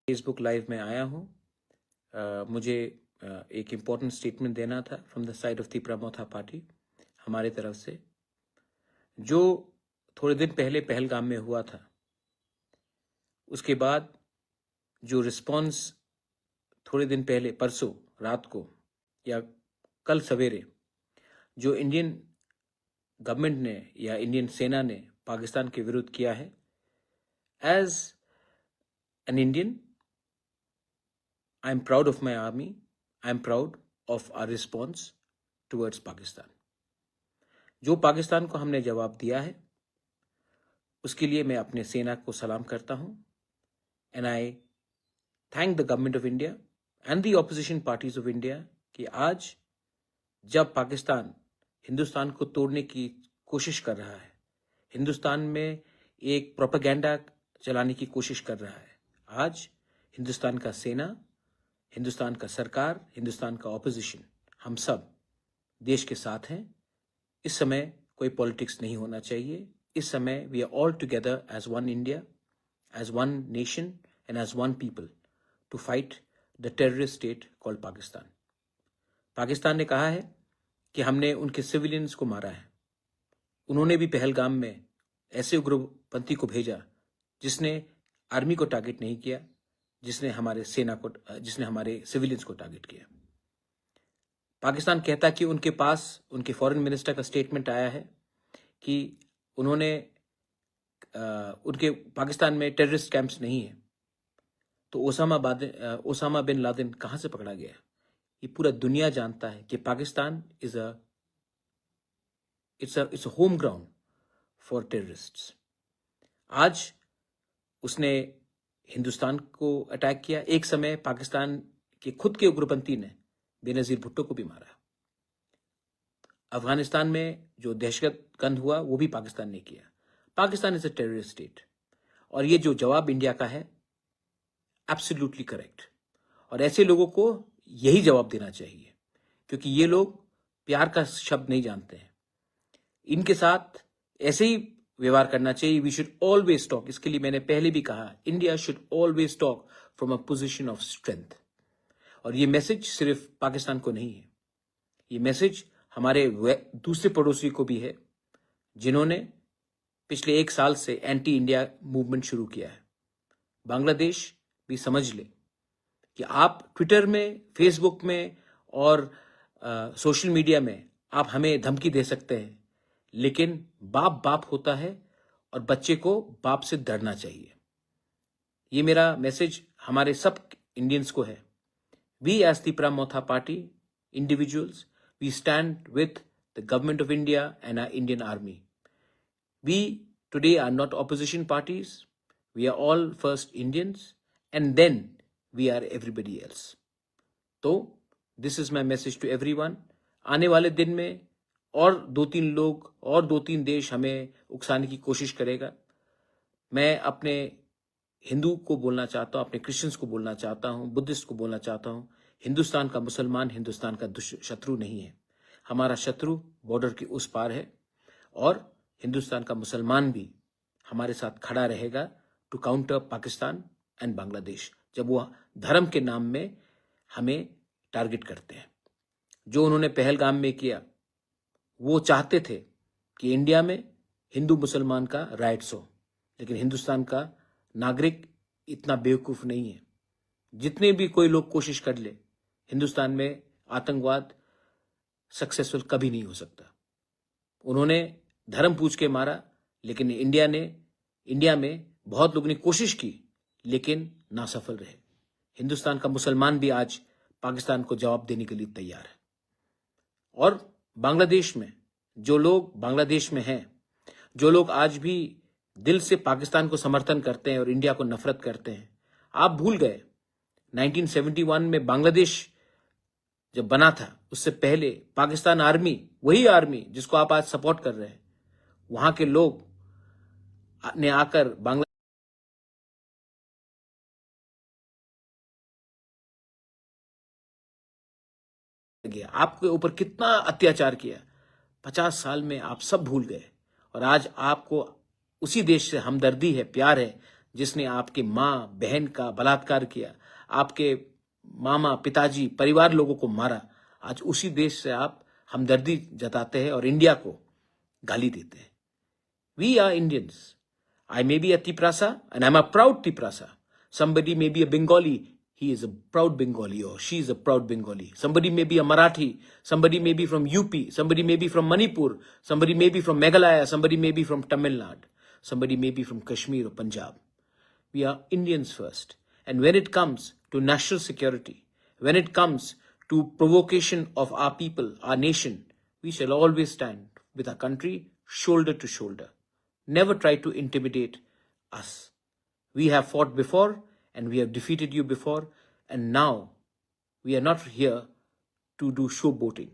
Facebook live में आया हूँ। मुझे एक इम्पोर्टेंट स्टेटमेंट देना था from the side of the Pramotha party, हमारे तरफ से। जो थोड़े दिन पहले पहलगाम में हुआ था, उसके बाद जो रिस्पॉन्स थोड़े दिन पहले परसों रात को या कल सवेरे जो इंडियन गवर्नमेंट ने या इंडियन सेना ने पाकिस्तान के विरुद्ध किया है, as an Indian I am proud of my army. I am proud of our response towards Pakistan. जो पाकिस्तान को हमने जवाब दिया है, उसके लिए मैं अपने सेना को सलाम करता हूं। And I thank the government of India and the opposition parties of India कि आज जब पाकिस्तान हिंदुस्तान को तोड़ने की कोशिश कर रहा है, हिंदुस्तान में एक प्रोपेगेंडा चलाने की कोशिश कर रहा है, आज हिंदुस्तान का सेना, हिंदुस्तान का सरकार, हिंदुस्तान का ऑपोजिशन, हम सब देश के साथ हैं। इस समय कोई पॉलिटिक्स नहीं होना चाहिए। इस समय we are all together as one India, as one nation and as one people to fight the terrorist state called Pakistan. Pakistan ने कहा है कि हमने उनके सिविलियंस को मारा है। उन्होंने भी पहलगाम में ऐसे उग्रपंथी को भेजा जिसने आर्मी को टारगेट नहीं किया, जिसने हमारे सेना को, जिसने हमारे सिविलियंस को टारगेट किया। पाकिस्तान कहता कि उनके पास उनके फॉरेन मिनिस्टर का स्टेटमेंट आया है कि उन्होंने उनके पाकिस्तान में टेररिस्ट कैंप्स नहीं है। तो ओसामा बिन लादेन कहां से पकड़ा गया? ये पूरा दुनिया जानता है कि Pakistan it's a home ground for terrorists. आज उसने हिंदुस्तान को अटैक किया। एक समय पाकिस्तान के खुद के उग्रपंथी ने बेनजीर भुट्टो को भी मारा। अफगानिस्तान में जो दहशतगर्द हुआ वो भी पाकिस्तान ने किया। Pakistan is a terrorist state. और ये जो जवाब इंडिया का है, एब्सोल्युटली करेक्ट। और ऐसे लोगों को यही जवाब देना चाहिए, क्योंकि ये लोग प्यार का शब्द नहीं जानते हैं। इनके साथ ऐसे ही व्यवहार करना चाहिए। वी शुड ऑलवेज टॉक, इसके लिए मैंने पहले भी कहा, India should always talk from a position of strength. और ये मैसेज सिर्फ पाकिस्तान को नहीं है, ये मैसेज हमारे दूसरे पड़ोसी को भी है, जिन्होंने पिछले 1 साल से एंटी इंडिया मूवमेंट शुरू किया है। बांग्लादेश भी समझ ले कि आप ट्विटर में, फेसबुक में और सोशल मीडिया में आप हमें धमकी दे सकते हैं, लेकिन बाप बाप होता है और बच्चे को बाप से डरना चाहिए। ये मेरा मैसेज हमारे सब इंडियंस को है। We as the Pramotha party, individuals, we stand with the government of India and our Indian army. We today are not opposition parties, we are all first Indians and then we are everybody else. So this is my message to everyone. आने वाले दिन में और 2-3 लोग और 2-3 देश हमें उकसाने की कोशिश करेगा। मैं अपने हिंदू को बोलना चाहता हूं, अपने क्रिश्चियंस को बोलना चाहता हूं, बुद्धिस्ट को बोलना चाहता हूं, हिंदुस्तान का मुसलमान हिंदुस्तान का शत्रु नहीं है। हमारा शत्रु बॉर्डर के उस पार है और हिंदुस्तान का मुसलमान भी हमारे साथ खड़ा रहेगा to counter Pakistan and Bangladesh, जब वो धर्म के नाम में हमें टारगेट करते हैं। जो उन्होंने पहलगाम में किया, वो चाहते थे कि इंडिया में हिंदू मुसलमान का राइट्स हो, लेकिन हिंदुस्तान का नागरिक इतना बेवकूफ नहीं है। जितने भी कोई लोग कोशिश कर ले, हिंदुस्तान में आतंकवाद सक्सेसफुल कभी नहीं हो सकता। उन्होंने धर्म पूछ के मारा, लेकिन इंडिया में बहुत लोगों ने कोशिश की, लेकिन नासफल रहे। हिंदुस्तान का मुसलमान भी आज पाकिस्तान को जवाब देने के लिए तैयार है। और बांग्लादेश में जो लोग बांग्लादेश में हैं, जो लोग आज भी दिल से पाकिस्तान को समर्थन करते हैं और इंडिया को नफरत करते हैं, आप भूल गए 1971 में बांग्लादेश जब बना था, उससे पहले पाकिस्तान आर्मी, वही आर्मी जिसको आप आज सपोर्ट कर रहे हैं, वहां के लोग ने आकर बांग्लादेश गया, आपके ऊपर कितना अत्याचार किया। 50 साल में आप सब भूल गए और आज आपको उसी देश से हमदर्दी है, प्यार है, जिसने आपके माँ बहन का बलात्कार किया, आपके मामा पिताजी परिवार लोगों को मारा, आज उसी देश से आप हमदर्दी जताते हैं और इंडिया को गाली देते हैं। We are Indians. I may be a Tiprasa and I'm a proud Tiprasa. Somebody may be a Bengali, he is a proud Bengali or she is a proud Bengali. Somebody may be a Marathi, somebody may be from UP, somebody may be from Manipur, somebody may be from Meghalaya, somebody may be from Tamil Nadu, somebody may be from Kashmir or Punjab. We are Indians first. And when it comes to national security, when it comes to provocation of our people, our nation, we shall always stand with our country shoulder to shoulder. Never try to intimidate us. We have fought before and we have defeated you before, and now we are not here to do showboating.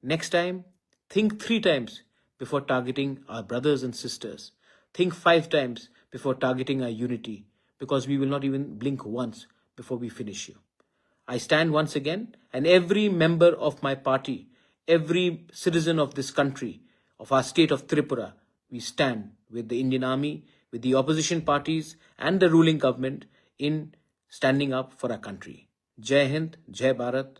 Next time, think 3 times before targeting our brothers and sisters. Think 5 times before targeting our unity, because we will not even blink once before we finish you. I stand once again, and every member of my party, every citizen of this country, of our state of Tripura, we stand with the Indian Army, with the opposition parties and the ruling government in standing up for our country. Jai Hind, Jai Bharat.